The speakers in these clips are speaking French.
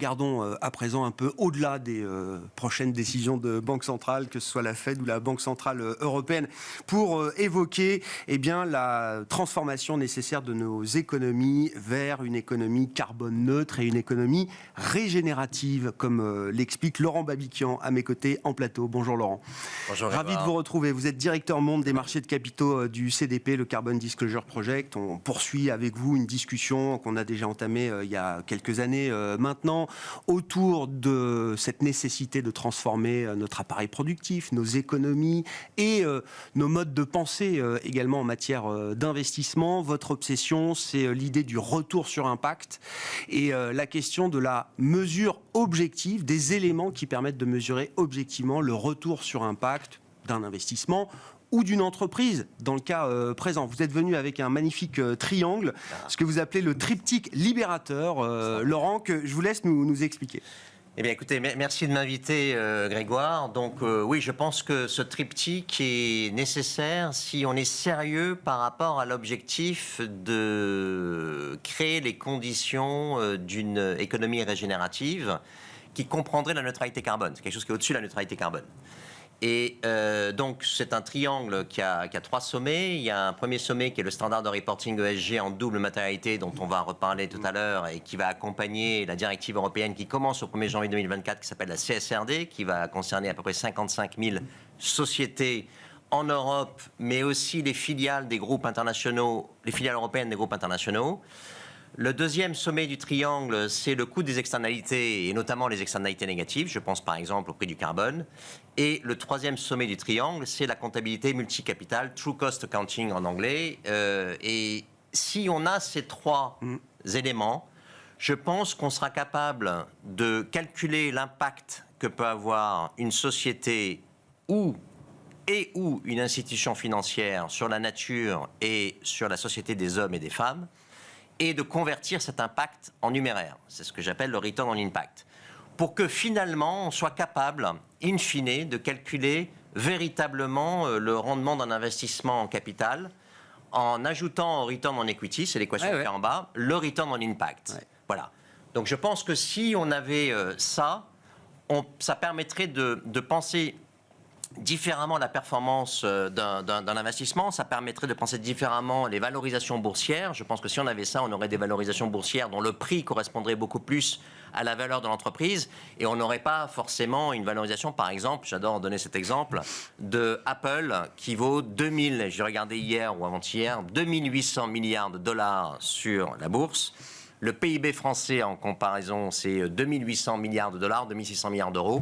regardons à présent un peu au-delà des prochaines décisions de banque centrale, que ce soit la Fed ou la Banque centrale européenne, pour évoquer la transformation nécessaire de nos économies vers une économie carbone neutre et une économie régénérative, comme l'explique Laurent Babiquian à mes côtés en plateau. Bonjour Laurent. Bonjour. Ravi de vous retrouver. Vous êtes directeur monde des marchés de capitaux du CDP, le Carbon Disclosure Project. On poursuit avec vous une discussion qu'on a déjà entamée il y a quelques années maintenant, autour de cette nécessité de transformer notre appareil productif, nos économies et nos modes de pensée également en matière d'investissement. Votre obsession, c'est l'idée du retour sur impact et la question de la mesure objective, des éléments qui permettent de mesurer objectivement le retour sur impact d'un investissement ou d'une entreprise, dans le cas présent. Vous êtes venu avec un magnifique triangle, ce que vous appelez le triptyque libérateur. Laurent, que je vous laisse nous expliquer. Eh bien, écoutez, merci de m'inviter, Grégoire. Donc, oui, je pense que ce triptyque est nécessaire si on est sérieux par rapport à l'objectif de créer les conditions d'une économie régénérative qui comprendrait la neutralité carbone. C'est quelque chose qui est au-dessus de la neutralité carbone. Et donc, c'est un triangle qui a 3 sommets. Il y a un premier sommet qui est le standard de reporting ESG en double matérialité, dont on va reparler tout à l'heure, et qui va accompagner la directive européenne qui commence au 1er janvier 2024, qui s'appelle la CSRD, qui va concerner à peu près 55 000 sociétés en Europe, mais aussi les filiales des groupes internationaux, les filiales européennes des groupes internationaux. Le deuxième sommet du triangle, c'est le coût des externalités, et notamment les externalités négatives. Je pense par exemple au prix du carbone. Et le troisième sommet du triangle, c'est la comptabilité multicapital, True Cost Accounting en anglais. Et si on a ces 3 éléments, je pense qu'on sera capable de calculer l'impact que peut avoir une société ou une institution financière sur la nature et sur la société des hommes et des femmes, et de convertir cet impact en numéraire. C'est ce que j'appelle le return on impact. Pour que finalement, on soit capable, in fine, de calculer véritablement le rendement d'un investissement en capital en ajoutant au return on equity, c'est l'équation qui est en bas, le return on impact. Ouais. Voilà. Donc je pense que si on avait ça permettrait de penser différemment la performance d'un investissement, ça permettrait de penser différemment les valorisations boursières. Je pense que si on avait ça, on aurait des valorisations boursières dont le prix correspondrait beaucoup plus à la valeur de l'entreprise, et on n'aurait pas forcément une valorisation, par exemple, j'adore donner cet exemple, de Apple qui vaut j'ai regardé hier ou avant-hier, 2800 milliards de dollars sur la bourse. Le PIB français en comparaison, c'est 2800 milliards de dollars, 2600 milliards d'euros.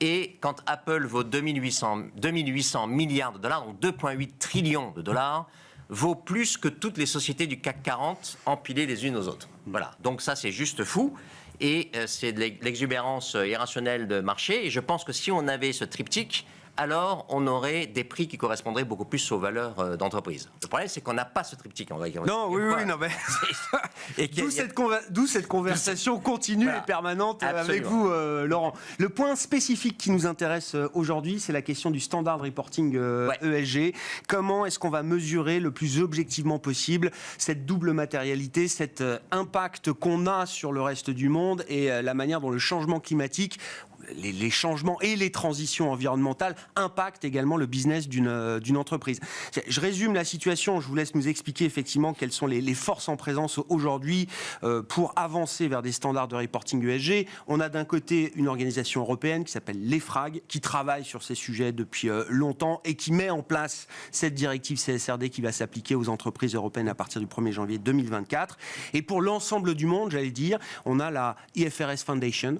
Et quand Apple vaut 2800 milliards de dollars, donc 2,8 trillions de dollars, vaut plus que toutes les sociétés du CAC 40 empilées les unes aux autres. Voilà. Donc ça, c'est juste fou. Et c'est de l'exubérance irrationnelle de marché. Et je pense que si on avait ce triptyque, alors on aurait des prix qui correspondraient beaucoup plus aux valeurs d'entreprise. Le problème, c'est qu'on n'a pas ce triptyque. Non, mais d'où cette conversation continue et permanente avec vous, Laurent. Le point spécifique qui nous intéresse aujourd'hui, c'est la question du standard reporting ESG. Comment est-ce qu'on va mesurer le plus objectivement possible cette double matérialité, cet impact qu'on a sur le reste du monde et la manière dont le changement climatique, les changements et les transitions environnementales impactent également le business d'une entreprise. Je résume la situation, je vous laisse nous expliquer effectivement quelles sont les forces en présence aujourd'hui pour avancer vers des standards de reporting ESG. On a d'un côté une organisation européenne qui s'appelle l'EFRAG, qui travaille sur ces sujets depuis longtemps et qui met en place cette directive CSRD qui va s'appliquer aux entreprises européennes à partir du 1er janvier 2024. Et pour l'ensemble du monde, j'allais dire, on a la IFRS Foundation.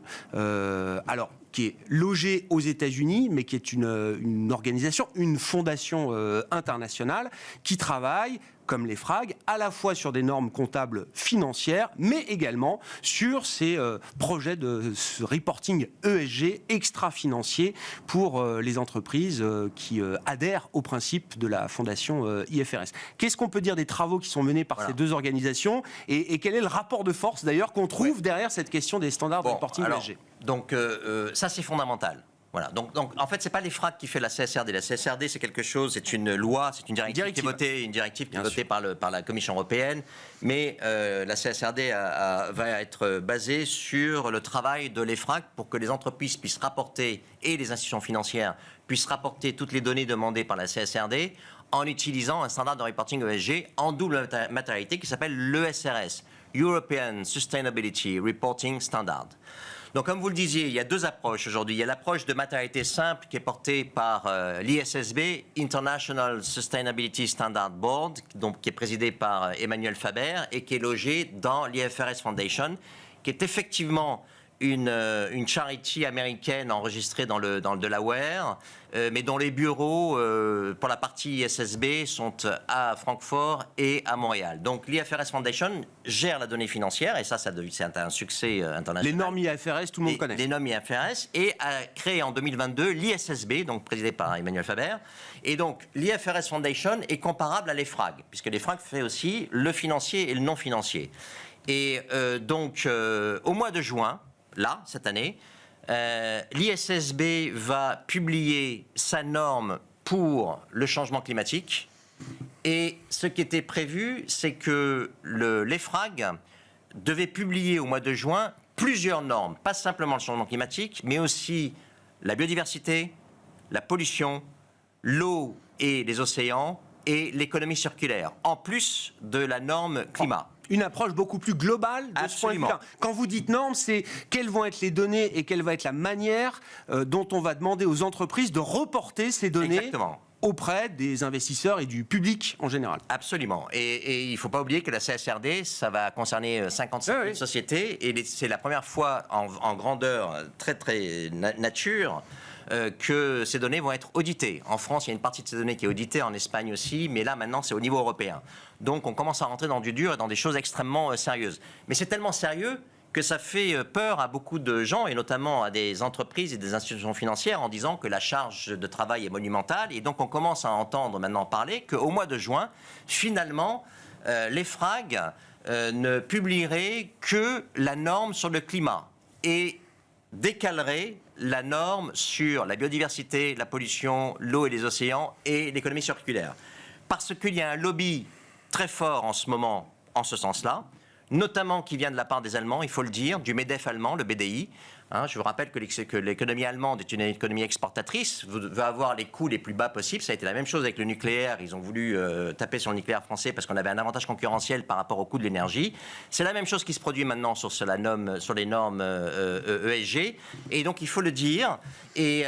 Qui est logée aux États-Unis, mais qui est une organisation, une fondation internationale qui travaille, comme les FRAG, à la fois sur des normes comptables financières, mais également sur ces projets de reporting ESG extra-financier pour les entreprises qui adhèrent au principe de la fondation IFRS. Qu'est-ce qu'on peut dire des travaux qui sont menés par ces deux organisations et quel est le rapport de force d'ailleurs qu'on trouve derrière cette question des standards de reporting ESG? Donc ça c'est fondamental. Voilà. Donc, en fait, c'est pas l'EFRAG qui fait la CSRD. La CSRD, c'est quelque chose, c'est une loi, c'est une directive qui est votée par la Commission européenne. Mais la CSRD va être basée sur le travail de l'EFRAG pour que les entreprises puissent rapporter et les institutions financières puissent rapporter toutes les données demandées par la CSRD en utilisant un standard de reporting ESG en double matérialité qui s'appelle l'ESRS, European Sustainability Reporting Standard. Donc, comme vous le disiez, il y a deux approches aujourd'hui. Il y a l'approche de matérialité simple qui est portée par l'ISSB, International Sustainability Standard Board, donc, qui est présidée par Emmanuel Faber et qui est logée dans l'IFRS Foundation, qui est effectivement une charity américaine enregistrée dans le Delaware, mais dont les bureaux, pour la partie ISSB, sont à Francfort et à Montréal. Donc l'IFRS Foundation gère la donnée financière, et ça c'est un succès international. Les normes IFRS, tout le monde connaît. Les normes IFRS, et a créé en 2022 l'ISSB, donc présidé par Emmanuel Faber. Et donc l'IFRS Foundation est comparable à l'EFRAG, puisque l'EFRAG fait aussi le financier et le non financier. Et donc au mois de juin, là, cette année, l'ISSB va publier sa norme pour le changement climatique. Et ce qui était prévu, c'est que l'EFRAG devait publier au mois de juin plusieurs normes, pas simplement le changement climatique, mais aussi la biodiversité, la pollution, l'eau et les océans et l'économie circulaire, en plus de la norme climat. Une approche beaucoup plus globale de ce point de vue-là. Quand vous dites normes, c'est quelles vont être les données et quelle va être la manière dont on va demander aux entreprises de reporter ces données. Exactement. Auprès des investisseurs et du public en général. Absolument. Et il ne faut pas oublier que la CSRD, ça va concerner 55 000 sociétés, et c'est la première fois en grandeur très nature que ces données vont être auditées. En France, il y a une partie de ces données qui est auditée, en Espagne aussi, mais là maintenant c'est au niveau européen. Donc on commence à rentrer dans du dur et dans des choses extrêmement sérieuses. Mais c'est tellement sérieux que ça fait peur à beaucoup de gens, et notamment à des entreprises et des institutions financières, en disant que la charge de travail est monumentale. Et donc on commence à entendre maintenant parler qu'au mois de juin, finalement, l'EFRAG ne publierait que la norme sur le climat et décalerait la norme sur la biodiversité, la pollution, l'eau et les océans et l'économie circulaire. Parce qu'il y a un lobby très fort en ce moment en ce sens-là, notamment qui vient de la part des Allemands, il faut le dire, du MEDEF allemand, le BDI. Je vous rappelle que l'économie allemande est une économie exportatrice, veut avoir les coûts les plus bas possibles. Ça a été la même chose avec le nucléaire. Ils ont voulu taper sur le nucléaire français parce qu'on avait un avantage concurrentiel par rapport au coût de l'énergie. C'est la même chose qui se produit maintenant sur les normes ESG. Et donc, il faut le dire. Et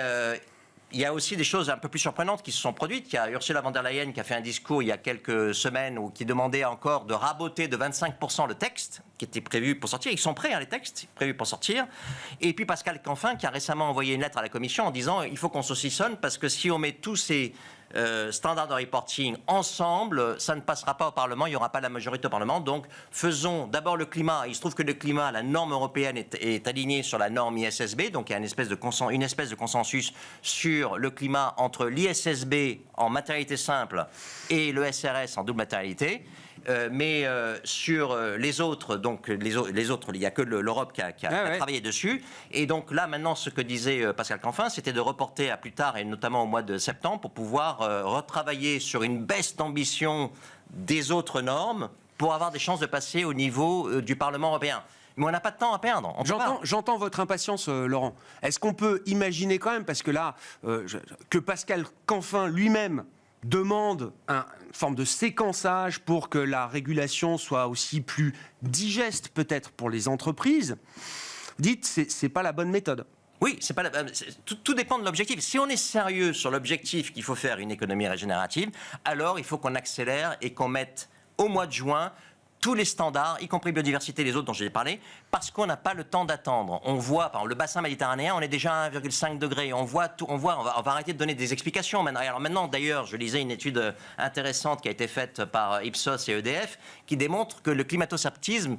il y a aussi des choses un peu plus surprenantes qui se sont produites. Il y a Ursula von der Leyen qui a fait un discours il y a quelques semaines qui demandait encore de raboter de 25% le texte qui était prévu pour sortir. Ils sont prêts, les textes prévus pour sortir. Et puis Pascal Canfin qui a récemment envoyé une lettre à la Commission en disant il faut qu'on saucissonne parce que si on met tous ces standards de reporting ensemble, ça ne passera pas au Parlement, il n'y aura pas la majorité au Parlement. Donc faisons d'abord le climat. Il se trouve que le climat, la norme européenne est alignée sur la norme ISSB, donc il y a une espèce de consensus sur le climat entre l'ISSB en matérialité simple et le SRS en double matérialité. Mais sur les autres, donc les autres, il n'y a que l'Europe qui a travaillé dessus. Et donc là, maintenant, ce que disait Pascal Canfin, c'était de reporter à plus tard, et notamment au mois de septembre, pour pouvoir retravailler sur une baisse d'ambition des autres normes pour avoir des chances de passer au niveau du Parlement européen. Mais on n'a pas de temps à perdre. J'entends votre impatience, Laurent. Est-ce qu'on peut imaginer quand même, parce que là, que Pascal Canfin lui-même demande une forme de séquençage pour que la régulation soit aussi plus digeste peut-être pour les entreprises. Dites, c'est pas la bonne méthode. Oui, c'est pas tout dépend de l'objectif. Si on est sérieux sur l'objectif qu'il faut faire une économie régénérative, alors il faut qu'on accélère et qu'on mette au mois de juin tous les standards, y compris biodiversité, les autres dont j'ai parlé, parce qu'on n'a pas le temps d'attendre. On voit, par exemple, le bassin méditerranéen, on est déjà à 1,5 degré. On va arrêter de donner des explications maintenant. Alors maintenant, d'ailleurs, je lisais une étude intéressante qui a été faite par Ipsos et EDF, qui démontre que le climato-scepticisme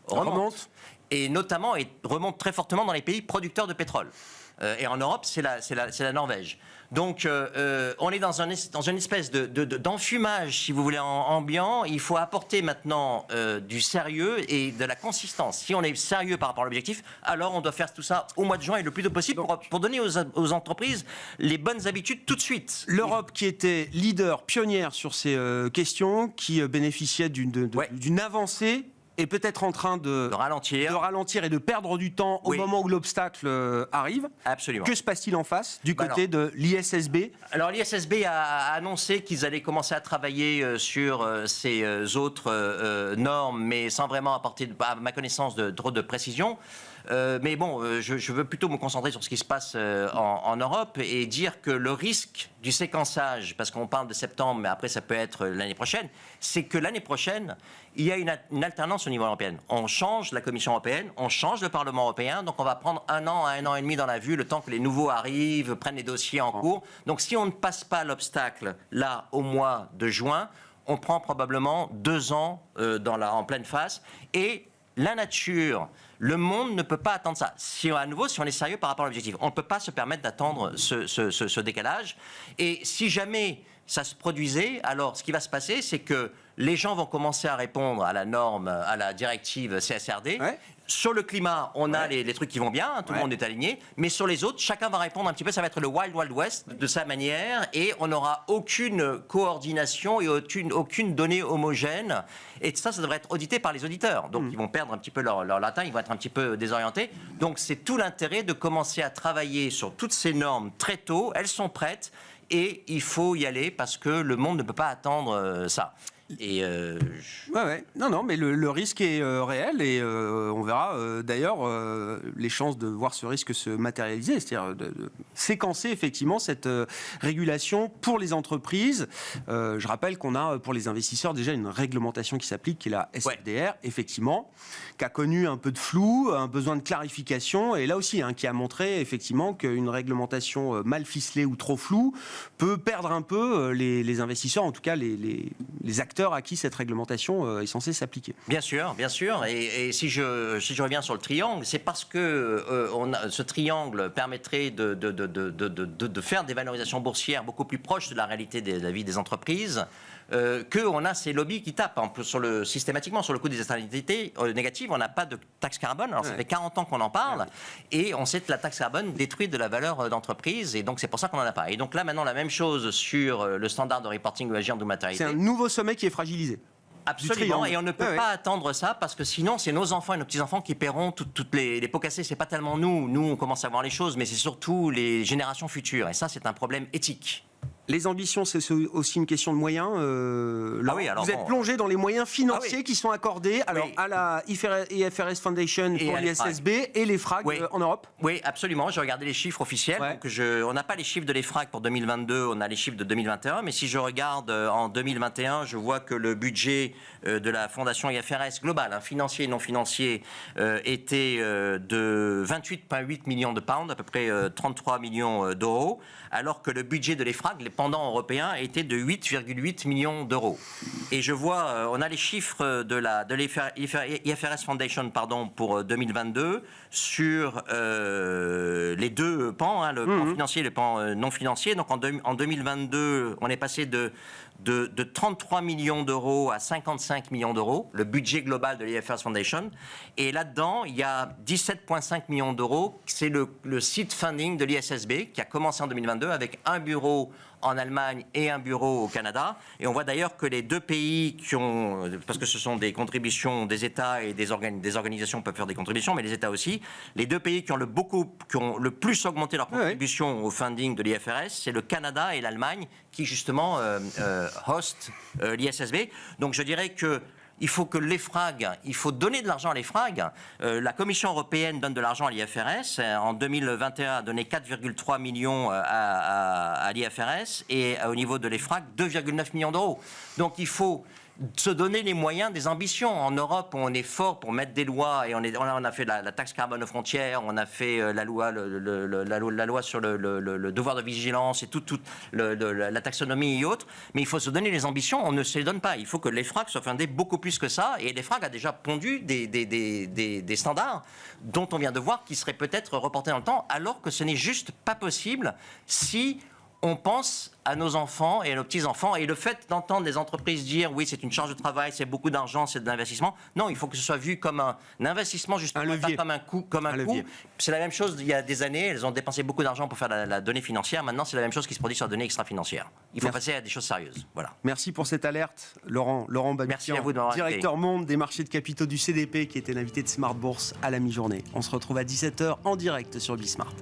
remonte. Et notamment, remonte très fortement dans les pays producteurs de pétrole. Et en Europe, c'est la Norvège. Donc, on est dans une espèce d'enfumage, si vous voulez, ambiant. Il faut apporter maintenant du sérieux et de la consistance. Si on est sérieux par rapport à l'objectif, alors on doit faire tout ça au mois de juin et le plus tôt possible pour donner aux entreprises les bonnes habitudes tout de suite. L'Europe qui était leader, pionnière sur ces questions, qui bénéficiait d'une avancée, est peut-être en train de ralentir et de perdre du temps au moment où l'obstacle arrive. Absolument. Que se passe-t-il en face du côté de l'ISSB? Alors l'ISSB a annoncé qu'ils allaient commencer à travailler sur ces autres normes, mais sans vraiment apporter, à ma connaissance, trop de précision. Mais bon, je veux plutôt me concentrer sur ce qui se passe en Europe et dire que le risque du séquençage, parce qu'on parle de septembre, mais après ça peut être l'année prochaine, c'est que l'année prochaine, il y a une alternance au niveau européen. On change la Commission européenne, on change le Parlement européen, donc on va prendre 1 an à 1 an et demi dans la vue, le temps que les nouveaux arrivent, prennent les dossiers en cours. Donc si on ne passe pas l'obstacle là au mois de juin, on prend probablement 2 ans en pleine phase. Et la nature, le monde ne peut pas attendre ça. Si on est sérieux par rapport à l'objectif, on ne peut pas se permettre d'attendre ce décalage. Et si jamais ça se produisait, alors ce qui va se passer, c'est que les gens vont commencer à répondre à la norme, à la directive CSRD. Ouais. Sur le climat, on a les trucs qui vont bien, tout le monde est aligné, mais sur les autres, chacun va répondre un petit peu, ça va être le Wild Wild West de sa manière, et on n'aura aucune coordination et aucune donnée homogène, et ça devrait être audité par les auditeurs, donc ils vont perdre un petit peu leur latin, ils vont être un petit peu désorientés, donc c'est tout l'intérêt de commencer à travailler sur toutes ces normes très tôt, elles sont prêtes, et il faut y aller parce que le monde ne peut pas attendre ça. Et Non, mais le risque est réel et on verra d'ailleurs les chances de voir ce risque se matérialiser, c'est-à-dire de séquencer effectivement cette régulation pour les entreprises. Je rappelle qu'on a pour les investisseurs déjà une réglementation qui s'applique, qui est la SFDR, effectivement, qui a connu un peu de flou, un besoin de clarification, et là aussi, qui a montré effectivement qu'une réglementation mal ficelée ou trop floue peut perdre un peu les investisseurs, en tout cas les acteurs à qui cette réglementation est censée s'appliquer. Bien sûr. Et si je reviens sur le triangle, c'est parce que ce triangle permettrait de faire des valorisations boursières beaucoup plus proches de la réalité de la vie des entreprises. Qu'on a ces lobbies qui tapent systématiquement sur le coût des externalités négatives. On n'a pas de taxe carbone. Alors, ça fait 40 ans qu'on en parle. Et on sait que la taxe carbone détruit de la valeur d'entreprise. Et donc, c'est pour ça qu'on n'en a pas. Et donc là, maintenant, la même chose sur le standard de reporting ESG en matérialité. C'est un nouveau sommet qui est fragilisé. Absolument, et on ne peut pas attendre ça parce que sinon c'est nos enfants et nos petits-enfants qui paieront toutes les pots cassés. C'est pas tellement nous on commence à voir les choses, mais c'est surtout les générations futures. Et ça, c'est un problème éthique. Les ambitions, c'est aussi une question de moyens. Vous êtes plongé dans les moyens financiers qui sont accordés à la IFRS Foundation pour l'ISSB et l'EFRAG en Europe. Oui, absolument. J'ai regardé les chiffres officiels. Donc on n'a pas les chiffres de l'EFRAG pour 2022, on a les chiffres de 2021. Mais si je regarde en 2021, je vois que le budget de la Fondation IFRS global, financier et non financier, était de 28,8 millions de pounds, à peu près 33 millions d'euros, alors que le budget de l'EFRAG, les pendants européens, était de 8,8 millions d'euros. Et je vois, on a les chiffres de l'IFRS Foundation pour 2022 sur les deux pans, le pan financier et le pan non financier. Donc en 2022, on est passé de 33 millions d'euros à 55 millions d'euros, le budget global de l'IFRS Foundation. Et là-dedans, il y a 17,5 millions d'euros. C'est le seed funding de l'ISSB qui a commencé en 2022 avec un bureau en Allemagne et un bureau au Canada. Et on voit d'ailleurs que les deux pays qui ont, parce que ce sont des contributions des États et des organisations peuvent faire des contributions, mais les États aussi, les deux pays qui ont le plus augmenté leur contribution au funding de l'IFRS, c'est le Canada et l'Allemagne qui justement host l'ISSB. Donc je dirais que il faut que l'EFRAG, il faut donner de l'argent à l'EFRAG. La Commission européenne donne de l'argent à l'IFRS. En 2021, a donné 4,3 millions à l'IFRS et au niveau de l'EFRAG, 2,9 millions d'euros. Donc il faut se donner les moyens des ambitions. En Europe, on est fort pour mettre des lois et on a fait la taxe carbone aux frontières, on a fait la loi sur le devoir de vigilance et toute la taxonomie et autres. Mais il faut se donner les ambitions, on ne se les donne pas. Il faut que l'EFRAG soit fondé beaucoup plus que ça. Et l'EFRAG a déjà pondu des standards dont on vient de voir qui seraient peut-être reportés dans le temps, alors que ce n'est juste pas possible si on pense à nos enfants et à nos petits-enfants. Et le fait d'entendre les entreprises dire oui, c'est une charge de travail, c'est beaucoup d'argent, c'est de l'investissement. Non, il faut que ce soit vu comme un investissement, justement, pas comme un coût. C'est la même chose il y a des années. Elles ont dépensé beaucoup d'argent pour faire la donnée financière. Maintenant, c'est la même chose qui se produit sur la donnée extra-financière. Il faut passer à des choses sérieuses. Voilà. Merci pour cette alerte, Laurent Babiquian. Merci à vous de m'avoir directeur monde des marchés de capitaux du CDP, qui était l'invité de Smart Bourse à la mi-journée. On se retrouve à 17h en direct sur Bismart.